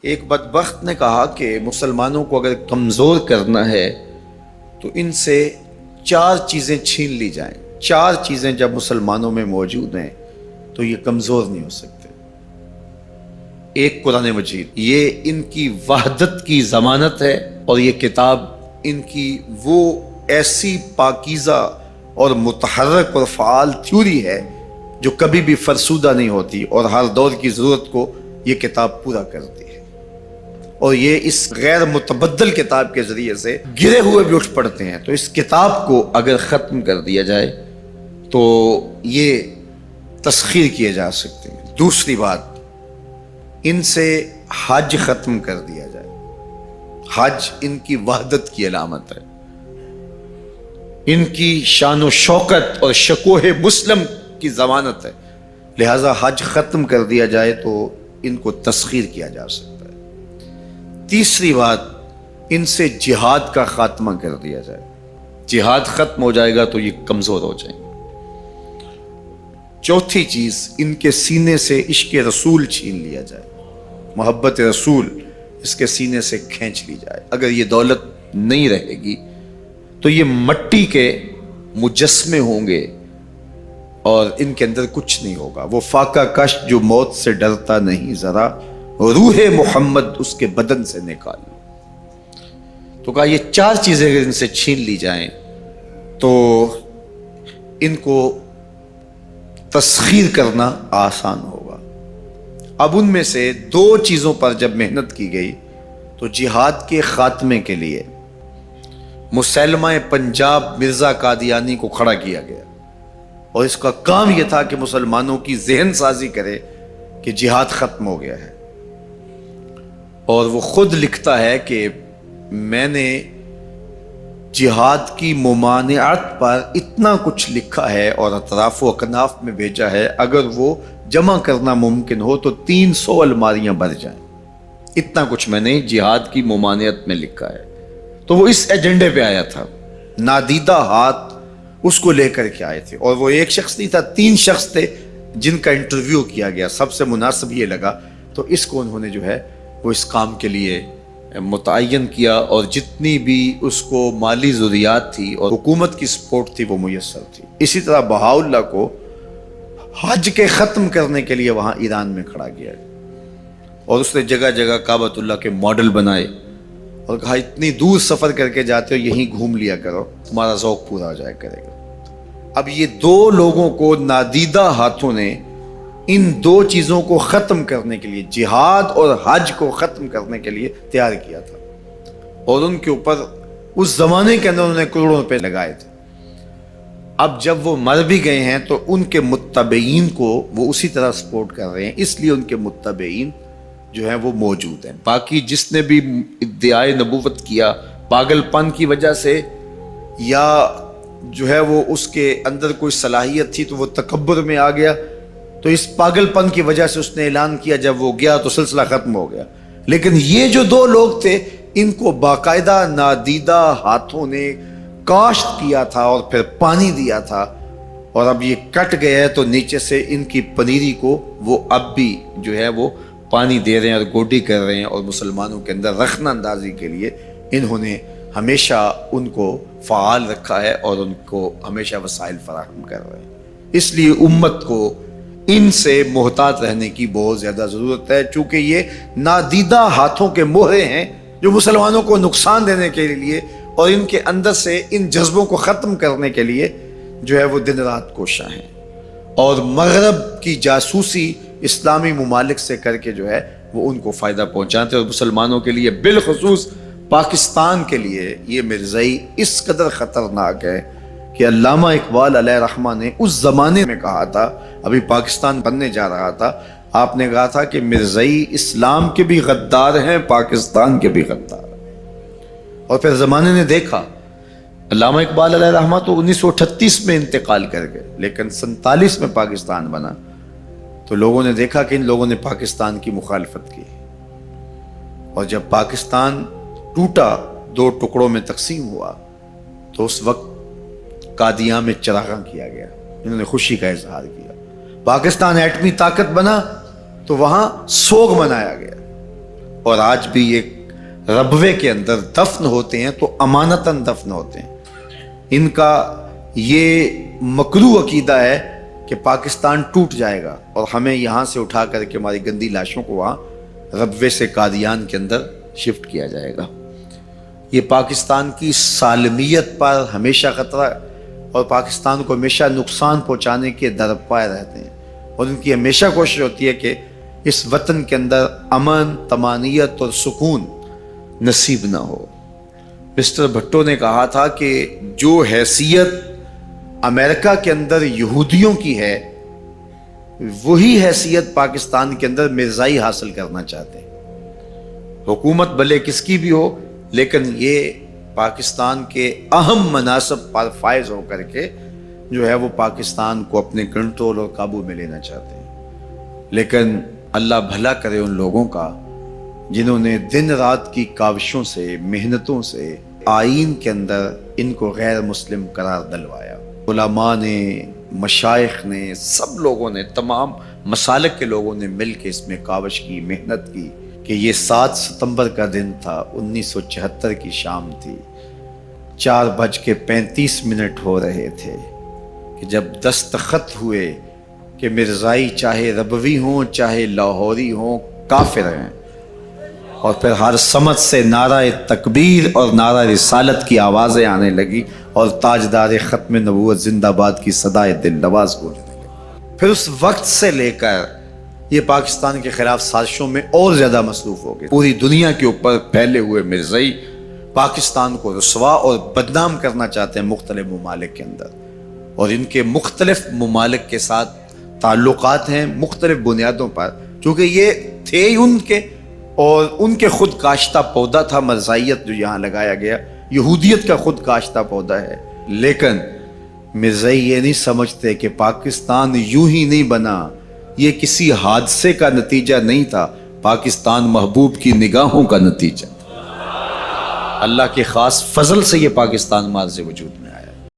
ایک بدبخت نے کہا کہ مسلمانوں کو اگر کمزور کرنا ہے تو ان سے 4 چیزیں چھین لی جائیں. 4 چیزیں جب مسلمانوں میں موجود ہیں تو یہ کمزور نہیں ہو سکتے. ایک قرآن مجید، یہ ان کی وحدت کی ضمانت ہے، اور یہ کتاب ان کی وہ ایسی پاکیزہ اور متحرک اور فعال تھیوری ہے جو کبھی بھی فرسودہ نہیں ہوتی اور ہر دور کی ضرورت کو یہ کتاب پورا کرتی ہے. اور یہ اس غیر متبدل کتاب کے ذریعے سے گرے ہوئے بھی اٹھ پڑتے ہیں. تو اس کتاب کو اگر ختم کر دیا جائے تو یہ تسخیر کیے جا سکتے ہیں. دوسری بات، ان سے حج ختم کر دیا جائے. حج ان کی وحدت کی علامت ہے، ان کی شان و شوکت اور شکوہ مسلم کی ضمانت ہے. لہذا حج ختم کر دیا جائے تو ان کو تسخیر کیا جا سکتا ہے. تیسری بات، ان سے جہاد کا خاتمہ کر دیا جائے. جہاد ختم ہو جائے گا تو یہ کمزور ہو جائیں گے. چوتھی چیز، ان کے سینے سے عشق رسول چھین لیا جائے. محبت رسول اس کے سینے سے کھینچ لی جائے. اگر یہ دولت نہیں رہے گی تو یہ مٹی کے مجسمے ہوں گے اور ان کے اندر کچھ نہیں ہوگا. وہ فاقہ کش جو موت سے ڈرتا نہیں ذرا، روح محمد اس کے بدن سے نکال. تو کہا یہ 4 چیزیں اگر ان سے چھین لی جائیں تو ان کو تسخیر کرنا آسان ہوگا. اب ان میں سے 2 چیزوں پر جب محنت کی گئی تو جہاد کے خاتمے کے لیے مسلمہ پنجاب مرزا قادیانی کو کھڑا کیا گیا، اور اس کا کام یہ تھا کہ مسلمانوں کی ذہن سازی کرے کہ جہاد ختم ہو گیا ہے. اور وہ خود لکھتا ہے کہ میں نے جہاد کی ممانعت پر اتنا کچھ لکھا ہے اور اطراف و اکناف میں بھیجا ہے، اگر وہ جمع کرنا ممکن ہو تو 300 الماریاں بھر جائیں. اتنا کچھ میں نے جہاد کی ممانعت میں لکھا ہے. تو وہ اس ایجنڈے پہ آیا تھا. نادیدہ ہاتھ اس کو لے کر کے آئے تھے، اور وہ ایک شخص نہیں تھا، 3 شخص تھے جن کا انٹرویو کیا گیا. سب سے مناسب یہ لگا تو اس کو انہوں نے جو ہے وہ اس کام کے لیے متعین کیا، اور جتنی بھی اس کو مالی ضروریات تھی اور حکومت کی سپورٹ تھی وہ میسر تھی. اسی طرح بہاءاللہ کو حج کے ختم کرنے کے لیے وہاں ایران میں کھڑا کیا، اور اس نے جگہ جگہ کعبۃ اللہ کے ماڈل بنائے اور کہا اتنی دور سفر کر کے جاتے ہو، یہیں گھوم لیا کرو، تمہارا ذوق پورا ہو جائے کرے گا. اب یہ 2 لوگوں کو نادیدہ ہاتھوں نے ان 2 چیزوں کو ختم کرنے کے لیے، جہاد اور حج کو ختم کرنے کے لیے تیار کیا تھا، اور ان کے اوپر اس زمانے کے اندر انہوں نے کروڑوں روپے لگائے تھے. اب جب وہ مر بھی گئے ہیں تو ان کے متبعین کو وہ اسی طرح سپورٹ کر رہے ہیں، اس لیے ان کے متبعین جو ہیں وہ موجود ہیں. باقی جس نے بھی ادعائے نبوت کیا پاگل پن کی وجہ سے، یا جو ہے وہ اس کے اندر کوئی صلاحیت تھی تو وہ تکبر میں آ گیا، تو اس پاگل پن کی وجہ سے اس نے اعلان کیا، جب وہ گیا تو سلسلہ ختم ہو گیا. لیکن یہ جو 2 لوگ تھے ان کو باقاعدہ نادیدہ ہاتھوں نے کاشت کیا تھا اور پھر پانی دیا تھا، اور اب یہ کٹ گیا ہے تو نیچے سے ان کی پنیری کو وہ اب بھی جو ہے وہ پانی دے رہے ہیں اور گوڈی کر رہے ہیں، اور مسلمانوں کے اندر رخنہ اندازی کے لیے انہوں نے ہمیشہ ان کو فعال رکھا ہے اور ان کو ہمیشہ وسائل فراہم کر رہے ہیں. اس لیے امت کو ان سے محتاط رہنے کی بہت زیادہ ضرورت ہے، چونکہ یہ نادیدہ ہاتھوں کے مہرے ہیں جو مسلمانوں کو نقصان دینے کے لیے اور ان کے اندر سے ان جذبوں کو ختم کرنے کے لیے جو ہے وہ دن رات کوشاں ہیں، اور مغرب کی جاسوسی اسلامی ممالک سے کر کے جو ہے وہ ان کو فائدہ پہنچاتے ہیں. اور مسلمانوں کے لیے بالخصوص پاکستان کے لیے یہ مرزائی اس قدر خطرناک ہے کہ علامہ اقبال علیہ رحمہ نے اس زمانے میں کہا تھا، ابھی پاکستان بننے جا رہا تھا، آپ نے کہا تھا کہ مرزائی اسلام کے بھی غدار ہیں، پاکستان کے بھی غدار ہیں. اور پھر زمانے نے دیکھا. علامہ اقبال علیہ رحمہ تو 1938 میں انتقال کر گئے، لیکن 47 میں پاکستان بنا تو لوگوں نے دیکھا کہ ان لوگوں نے پاکستان کی مخالفت کی، اور جب پاکستان ٹوٹا، 2 ٹکڑوں میں تقسیم ہوا، تو اس وقت قادیاں میں چراغاں کیا گیا، انہوں نے خوشی کا اظہار کیا. پاکستان ایٹمی طاقت بنا تو وہاں سوگ منایا گیا، اور آج بھی یہ ربوے کے اندر دفن ہوتے ہیں تو امانتاً دفن ہوتے ہیں. ان کا یہ مکروہ عقیدہ ہے کہ پاکستان ٹوٹ جائے گا اور ہمیں یہاں سے اٹھا کر کے ہماری گندی لاشوں کو وہاں ربوے سے قادیان کے اندر شفٹ کیا جائے گا. یہ پاکستان کی سالمیت پر ہمیشہ خطرہ ہے اور پاکستان کو ہمیشہ نقصان پہنچانے کے درپائے رہتے ہیں اور ان کی ہمیشہ کوشش ہوتی ہے کہ اس وطن کے اندر امن، طمانینت اور سکون نصیب نہ ہو. مسٹر بھٹو نے کہا تھا کہ جو حیثیت امریکہ کے اندر یہودیوں کی ہے وہی حیثیت پاکستان کے اندر مرزائی حاصل کرنا چاہتے ہیں. حکومت بھلے کس کی بھی ہو لیکن یہ پاکستان کے اہم مناصب پر فائز ہو کر کے جو ہے وہ پاکستان کو اپنے کنٹرول اور قابو میں لینا چاہتے ہیں. لیکن اللہ بھلا کرے ان لوگوں کا جنہوں نے دن رات کی کاوشوں سے، محنتوں سے آئین کے اندر ان کو غیر مسلم قرار دلوایا. علماء نے، مشائخ نے، سب لوگوں نے، تمام مسالک کے لوگوں نے مل کے اس میں کاوش کی، محنت کی کہ یہ 7 ستمبر کا دن تھا، 1974 کی شام تھی، 4:35 ہو رہے تھے کہ جب دستخط ہوئے کہ مرزائی چاہے ربوی ہوں چاہے لاہوری ہوں کافر ہیں. اور پھر ہر سمت سے نعرہ تکبیر اور نعرہ رسالت کی آوازیں آنے لگی اور تاجدار ختم نبوت زندہ باد کی صدائے دل نواز گونجنے لگی. پھر اس وقت سے لے کر یہ پاکستان کے خلاف سازشوں میں اور زیادہ مصروف ہو گئے. پوری دنیا کے اوپر پھیلے ہوئے مرزائی پاکستان کو رسوا اور بدنام کرنا چاہتے ہیں مختلف ممالک کے اندر، اور ان کے مختلف ممالک کے ساتھ تعلقات ہیں مختلف بنیادوں پر، چونکہ یہ تھے ان کے اور ان کے خود کاشتہ پودا تھا مرزائیت جو یہاں لگایا گیا، یہودیت کا خود کاشتہ پودا ہے. لیکن مرزائی یہ نہیں سمجھتے کہ پاکستان یوں ہی نہیں بنا، یہ کسی حادثے کا نتیجہ نہیں تھا، پاکستان محبوب کی نگاہوں کا نتیجہ تھا. اللہ کے خاص فضل سے یہ پاکستان مارز وجود